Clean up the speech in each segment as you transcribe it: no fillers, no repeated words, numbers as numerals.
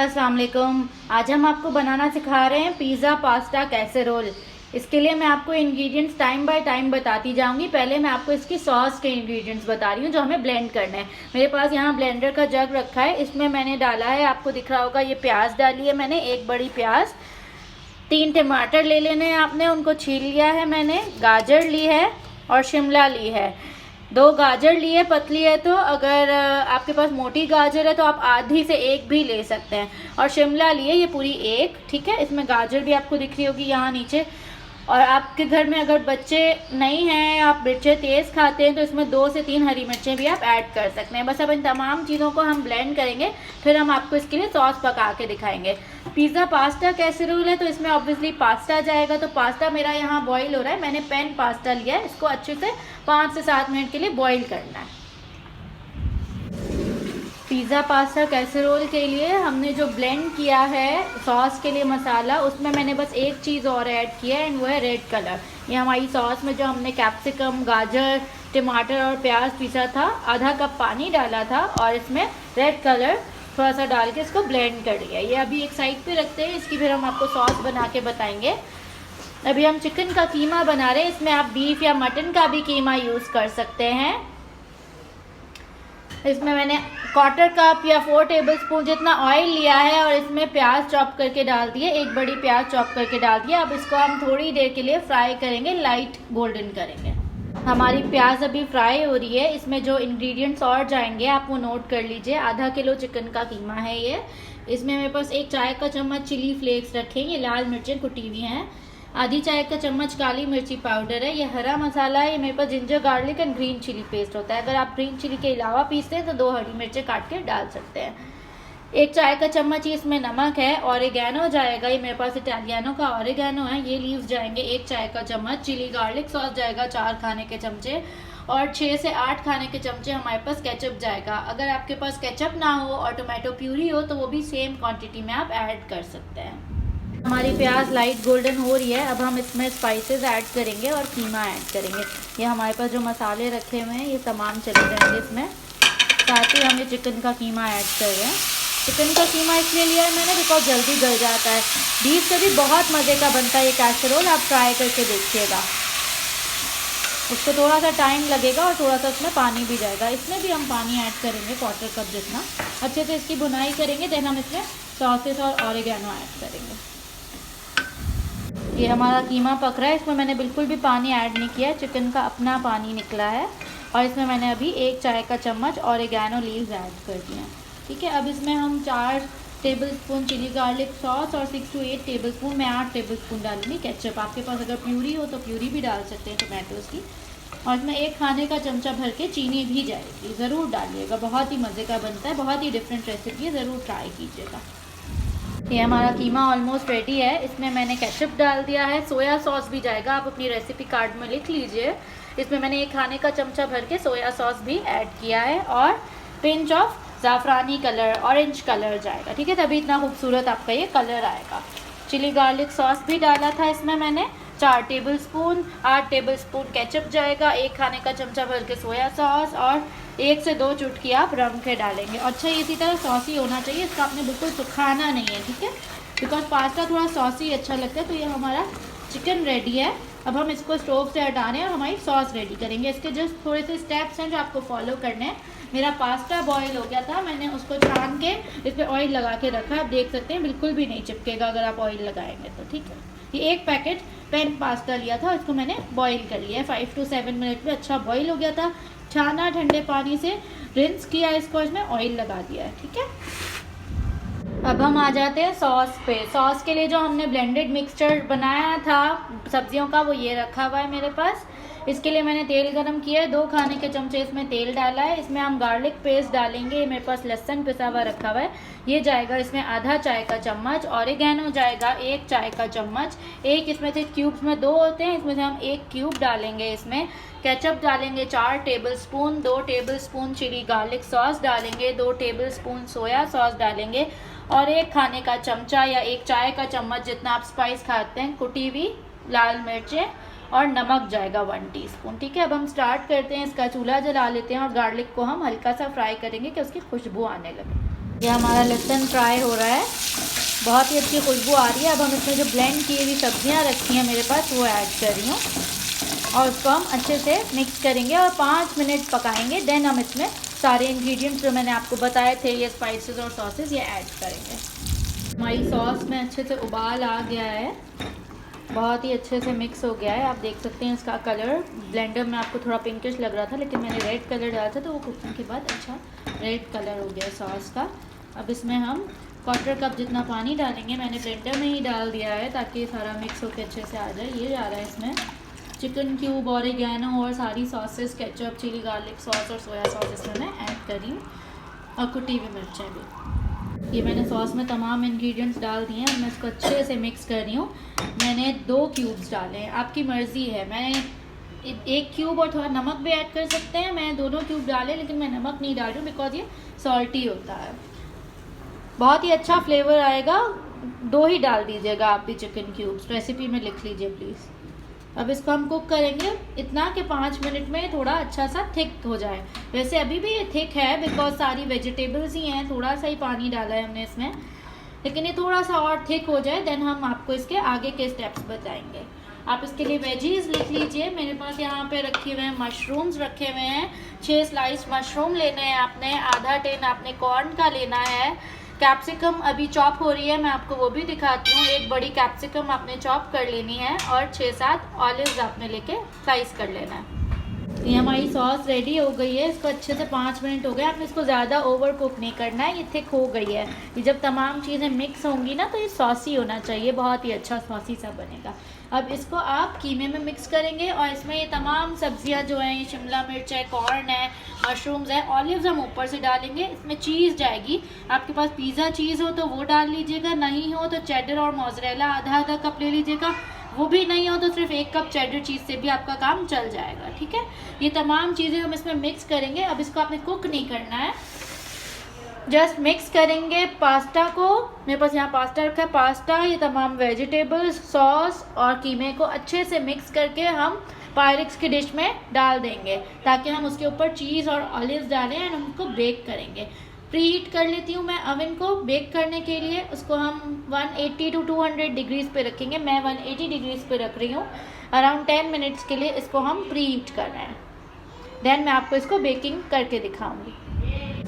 अस्सलाम वालेकुम। आज हम आपको बनाना सिखा रहे हैं पिज़्ज़ा पास्ता कैसेरोल। इसके लिए मैं आपको इंग्रेडिएंट्स टाइम बाय टाइम बताती जाऊंगी। पहले मैं आपको इसकी सॉस के इंग्रेडिएंट्स बता रही हूँ जो हमें ब्लेंड करना है। मेरे पास यहाँ ब्लेंडर का जग रखा है, इसमें मैंने डाला है, आपको दिख रहा होगा, ये प्याज डाली है मैंने, एक बड़ी प्याज। 3 टमाटर ले लेने हैं आपने, उनको छील लिया है मैंने। गाजर ली है और शिमला ली है। 2 गाजर लिए, पतली है तो, अगर आपके पास मोटी गाजर है तो आप आधी से 1 भी ले सकते हैं। और शिमला लिए ये पूरी 1, ठीक है। इसमें गाजर भी आपको दिख रही होगी यहाँ नीचे। और आपके घर में अगर बच्चे नहीं हैं, आप मिर्चें तेज़ खाते हैं, तो इसमें 2 से 3 हरी मिर्चें भी आप ऐड कर सकते हैं। बस अब इन तमाम चीज़ों को हम ब्लेंड करेंगे, फिर हम आपको इसके लिए सॉस पका के दिखाएंगे। पिज़्ज़ा पास्ता कैसेरोल है तो इसमें ऑब्वियसली पास्ता जाएगा। तो पास्ता मेरा यहाँ बॉईल हो रहा है, मैंने पैन पास्ता लिया है, इसको अच्छे से 5 से 7 मिनट के लिए बॉईल करना है। पिज़्ज़ा पास्ता कैसेरोल के लिए हमने जो ब्लेंड किया है सॉस के लिए मसाला, उसमें मैंने बस एक चीज़ और ऐड किया है, एंड वो है रेड कलर। ये हमारी सॉस में जो हमने कैप्सिकम, गाजर, टमाटर और प्याज पीसा था, आधा कप पानी डाला था और इसमें रेड कलर थोड़ा सा डाल के इसको ब्लेंड कर लिया। ये अभी एक साइड पे रखते हैं, इसकी फिर हम आपको सॉस बना के बताएंगे। अभी हम चिकन का कीमा बना रहे हैं, इसमें आप बीफ या मटन का भी कीमा यूज़ कर सकते हैं। इसमें मैंने 1/4 कप या 4 टेबलस्पून जितना ऑयल लिया है और इसमें प्याज चॉप करके डाल दिए, एक बड़ी प्याज चॉप करके डाल दिया। अब इसको हम थोड़ी देर के लिए फ्राई करेंगे, लाइट गोल्डन करेंगे। हमारी प्याज अभी फ्राई हो रही है। इसमें जो इंग्रेडिएंट्स और जाएंगे आप वो नोट कर लीजिए। आधा किलो चिकन का कीमा है ये। इसमें मेरे पास 1 चाय का चम्मच चिली फ्लेक्स रखे, ये लाल मिर्चें कुटी हुई हैं। आधी चाय का चम्मच काली मिर्ची पाउडर है। ये हरा मसाला है, ये मेरे पास ginger garlic and green chilli paste होता है। अगर आप ग्रीन चिली के अलावा पीसते हैं तो 2 हरी मिर्चें काट के डाल सकते हैं। 1 चाय का चम्मच ही इसमें नमक है। ऑरिगैनो जाएगा, ये मेरे पास इटालियानो का ऑरिगैनो है, ये लीव्स जाएंगे 1 चाय का चम्मच। चिली गार्लिक सॉस जाएगा 4 खाने के चमचे। और 6 से 8 खाने के चमचे हमारे पास केचप जाएगा। अगर आपके पास केचप ना हो और टोमेटो प्यूरी हो तो वो भी सेम क्वांटिटी में आप ऐड कर सकते हैं। हमारी प्याज लाइट गोल्डन हो रही है, अब हम इसमें स्पाइसेस ऐड करेंगे और कीमा ऐड करेंगे। ये हमारे पास जो मसाले रखे हुए हैं ये तमाम चले जाएंगे इसमें। साथ ही हम ये चिकन का कीमा ऐड कर रहे हैं। चिकन का कीमा इसलिए लिया है मैंने बिकॉज जल्दी गल जाता है। बीफ से भी बहुत मज़े का बनता है ये कैसेरोल, आप ट्राई करके देखिएगा। उसको थोड़ा सा टाइम लगेगा और थोड़ा सा उसमें पानी भी जाएगा। इसमें भी हम पानी ऐड करेंगे 1/4 कप जितना। अच्छे से इसकी भुनाई करेंगे, देन हम इसमें सॉसेस और ऑरिगैनो ऐड करेंगे। ये हमारा कीमा पक रहा है, इसमें मैंने बिल्कुल भी पानी ऐड नहीं किया, चिकन का अपना पानी निकला है। और इसमें मैंने अभी 1 चाय का चम्मच ऑरिगैनो लीव्स ऐड कर दिए हैं, ठीक है। अब इसमें हम 4 टेबलस्पून चिली गार्लिक सॉस और 6 से 8 टेबलस्पून, मैं 8 टेबलस्पून डालूंगी केचप। आपके पास अगर प्यूरी हो तो प्यूरी भी डाल सकते हैं टोमेटोज़ की। और इसमें 1 खाने का चमचा भर के चीनी भी जाएगी, ज़रूर डालिएगा, बहुत ही मज़े का बनता है, बहुत ही डिफरेंट रेसिपी है, ज़रूर ट्राई कीजिएगा। ये हमारा कीमा ऑलमोस्ट रेडी है। इसमें मैंने केचप डाल दिया है, सोया सॉस भी जाएगा, आप अपनी रेसिपी कार्ड में लिख लीजिए। इसमें मैंने 1 खाने का चमचा भर के सोया सॉस भी ऐड किया है और pinch of ज़ाफ़रानी colour, orange colour जाएगा, ठीक है, तभी इतना खूबसूरत आपका ये कलर आएगा। चिली गार्लिक सॉस भी डाला था इसमें मैंने 4 टेबलस्पून। 8 टेबलस्पून केचप जाएगा, 1 खाने का चमचा भर के सोया सॉस और 1 से 2 चुटकी आप रंग के डालेंगे। अच्छा, इसी तरह सॉसी होना चाहिए, इसका आपने बिल्कुल सुखाना नहीं है, ठीक है, बिकॉज पास्ता थोड़ा सॉसी अच्छा लगता है। तो ये हमारा चिकन रेडी है। अब हम इसको स्टोव से हटा रहे हैं और हमारी सॉस रेडी करेंगे। इसके जस्ट थोड़े से स्टेप्स हैं जो आपको फॉलो करने हैं। मेरा पास्ता बॉयल हो गया था, मैंने उसको छान के इस पर ऑयल लगा के रखा है। आप देख सकते हैं बिल्कुल भी नहीं चिपकेगा अगर आप ऑयल लगाएंगे तो, ठीक है। ये 1 पैकेट पैन पास्ता लिया था, इसको मैंने बॉईल कर लिया है। 5 से 7 मिनट में अच्छा बॉईल हो गया था। छाना, ठंडे पानी से रिंस किया, इसको इसमें ऑयल लगा दिया है, ठीक है। अब हम आ जाते हैं सॉस पे। सॉस के लिए जो हमने ब्लेंडेड मिक्सचर बनाया था सब्जियों का, वो ये रखा हुआ है मेरे पास। इसके लिए मैंने तेल गरम किया है, 2 खाने के चमचे इसमें तेल डाला है। इसमें हम गार्लिक पेस्ट डालेंगे, मेरे पास लहसुन पिसा हुआ रखा हुआ है, ये जाएगा इसमें आधा चाय का चम्मच। ऑरिगैनो जाएगा 1 चाय का चम्मच। एक इसमें से क्यूब्स में 2 होते हैं, इसमें से हम 1 क्यूब डालेंगे। इसमें केचप डालेंगे 4 tablespoon. 2 tablespoon chilli garlic sauce डालेंगे। 2 टेबलस्पून सोया सॉस डालेंगे और 1 खाने का चमचा या 1 चाय का चम्मच जितना आप स्पाइस खाते हैं कुटी हुई लाल मिर्चें और नमक जाएगा 1 टीस्पून, ठीक है। अब हम स्टार्ट करते हैं, इसका चूल्हा जला लेते हैं और गार्लिक को हम हल्का सा फ्राई करेंगे कि उसकी खुशबू आने लगे। ये हमारा लहसुन फ्राई हो रहा है, बहुत ही अच्छी खुशबू आ रही है। अब हम इसमें जो ब्लेंड की हुई सब्जियां रखी हैं मेरे पास वो ऐड कर रही हूँ और उसको हम अच्छे से मिक्स करेंगे और 5 मिनट पकाएंगे। देन हम इसमें सारे इंग्रेडिएंट्स जो मैंने आपको बताए थे, ये स्पाइसेस और सॉसेस, ये ऐड करेंगे। हमारी सॉस में अच्छे से उबाल आ गया है, बहुत ही अच्छे से मिक्स हो गया है। आप देख सकते हैं इसका कलर, ब्लेंडर में आपको थोड़ा पिंकिश लग रहा था लेकिन मैंने रेड कलर डाला था तो वो कुकिंग के बाद अच्छा रेड कलर हो गया सॉस का। अब इसमें हम 1/4 कप जितना पानी डालेंगे, मैंने ब्लेंडर में ही डाल दिया है ताकि सारा मिक्स होकर अच्छे से आ जाए। ये जा रहा है इसमें चिकन क्यूब, ऑरिगैनो और सारी sauces, ketchup, chilli garlic sauce और सोया सॉस इसमें मैं ऐड करी हूँ और कुटी हुई मिर्चें भी। ये मैंने सॉस में तमाम इंग्रेडिएंट्स डाल दिए हैं। मैं इसको अच्छे से मिक्स कर रही हूँ। मैंने 2 क्यूब्स डाले हैं, आपकी मर्ज़ी है। मैंने 1 क्यूब और थोड़ा नमक भी ऐड कर सकते हैं। मैं 2 क्यूब डाले लेकिन मैं नमक नहीं डाल रही हूँ बिकॉज ये सॉल्टी होता है, बहुत ही अच्छा फ्लेवर आएगा। 2 ही डाल दीजिएगा आप भी चिकन क्यूब्स, रेसिपी में लिख लीजिए प्लीज़। अब इसको हम कुक करेंगे इतना कि 5 मिनट में थोड़ा अच्छा सा थिक हो जाए। वैसे अभी भी ये थिक है बिकॉज सारी वेजिटेबल्स ही हैं, थोड़ा सा ही पानी डाला है हमने इसमें, लेकिन ये थोड़ा सा और थिक हो जाए देन हम आपको इसके आगे के स्टेप्स बताएंगे। आप इसके लिए वेजीज लिख लीजिए। मेरे पास यहाँ पे रखे हुए हैं मशरूम्स रखे हुए हैं, 6 स्लाइस मशरूम लेने हैं आपने, आधा टिन आपने कॉर्न का लेना है। कैप्सिकम अभी चॉप हो रही है, मैं आपको वो भी दिखाती हूँ। 1 बड़ी कैप्सिकम आपने चॉप कर लेनी है और 6-7 ऑलिव्स आपने लेके स्लाइस कर लेना है। ये हमारी सॉस रेडी हो गई है। इसको अच्छे से 5 मिनट हो गए। आपने इसको ज़्यादा ओवर कुक नहीं करना है, ये थिक हो गई है। ये जब तमाम चीज़ें मिक्स होंगी ना तो ये सॉसी होना चाहिए, बहुत ही अच्छा सॉसी सा बनेगा। अब इसको आप कीमे में मिक्स करेंगे और इसमें ये तमाम सब्जियां जो हैं, ये शिमला मिर्च है, कॉर्न है, मशरूम्स है, ऑलिव्स हम ऊपर से डालेंगे। इसमें चीज़ जाएगी, आपके पास पिज़्ज़ा चीज़ हो तो वो डाल लीजिएगा, नहीं हो तो चेडर और मोज़रेला आधा कप ले लीजिएगा, वो भी नहीं हो तो सिर्फ 1 कप चेडर चीज़ से भी आपका काम चल जाएगा। ठीक है, ये तमाम चीज़ें हम इसमें मिक्स करेंगे। अब इसको आपने कुक नहीं करना है, जस्ट मिक्स करेंगे पास्ता को। मेरे पास यहाँ पास्ता रखा है, पास्ता, ये तमाम वेजिटेबल्स, सॉस और कीमे को अच्छे से मिक्स करके हम पायरेक्स की डिश में डाल देंगे ताकि हम उसके ऊपर चीज़ और ऑलिव्स डालें एंड हम उसको बेक करेंगे। प्री हीट कर लेती हूँ मैं अवन को बेक करने के लिए। उसको हम 180 to 200 डिग्रीज़ पे रखेंगे। मैं 180 डिग्रीज़ पे रख रही हूँ। अराउंड 10 मिनट्स के लिए इसको हम प्री हीट कर रहे हैं, देन मैं आपको इसको बेकिंग करके दिखाऊंगी।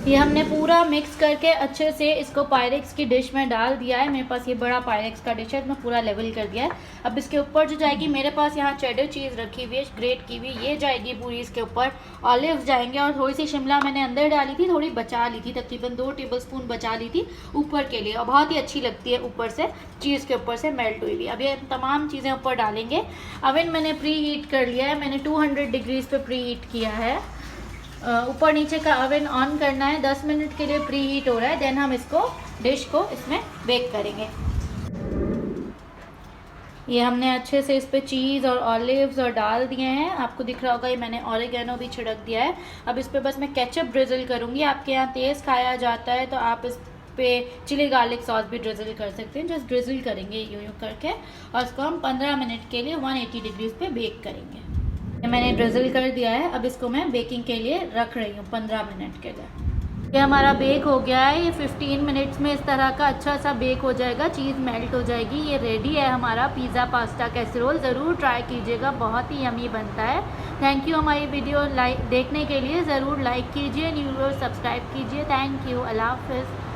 ये हमने पूरा मिक्स करके अच्छे से इसको पायरेक्स की डिश में डाल दिया है। मेरे पास ये बड़ा पायरेक्स का डिश है, इसमें पूरा लेवल कर दिया है। अब इसके ऊपर जो जाएगी, मेरे पास यहाँ चेडर चीज़ रखी हुई है ग्रेट की हुई, ये जाएगी पूरी इसके ऊपर। ऑलिव्स जाएंगे और थोड़ी सी शिमला मैंने अंदर डाली थी, थोड़ी बचा ली थी, तकरीबन 2 टेबलस्पून बचा ली थी ऊपर के लिए, और बहुत ही अच्छी लगती है ऊपर से चीज़ के ऊपर से मेल्ट हुई हुई। अब ये तमाम चीज़ें ऊपर डालेंगे। अवन मैंने प्री हीट कर लिया है, मैंने 200 डिग्रीज़ पे प्री हीट किया है। ऊपर नीचे का अवन ऑन करना है, 10 मिनट के लिए प्री हीट हो रहा है। देन हम इसको डिश को इसमें बेक करेंगे। ये हमने अच्छे से इस पर चीज़ और ऑलिव्स और डाल दिए हैं, आपको दिख रहा होगा। ये मैंने ऑरिगेनो भी छिड़क दिया है। अब इस पर बस मैं केचप ड्रिजल करूँगी। आपके यहाँ तेज़ खाया जाता है तो आप इस पे चिली गार्लिक सॉस भी ड्रिजल कर सकते हैं। जस्ट ड्रिजल करेंगे यूँ करके और इसको हम 15 मिनट के लिए 180 डिग्रीज़ पे बेक करेंगे। मैंने ड्रिजल कर दिया है, अब इसको मैं बेकिंग के लिए रख रही हूँ 15 मिनट के लिए। ये हमारा बेक हो गया है। ये 15 मिनट्स में इस तरह का अच्छा सा बेक हो जाएगा, चीज़ मेल्ट हो जाएगी। ये रेडी है हमारा पिज़्ज़ा पास्ता कैसरोल। ज़रूर ट्राई कीजिएगा, बहुत ही यमी बनता है। थैंक यू हमारी वीडियो देखने के लिए। ज़रूर लाइक कीजिए, न्यू सब्सक्राइब कीजिए। थैंक यू, अल्लाह हाफ़िज़।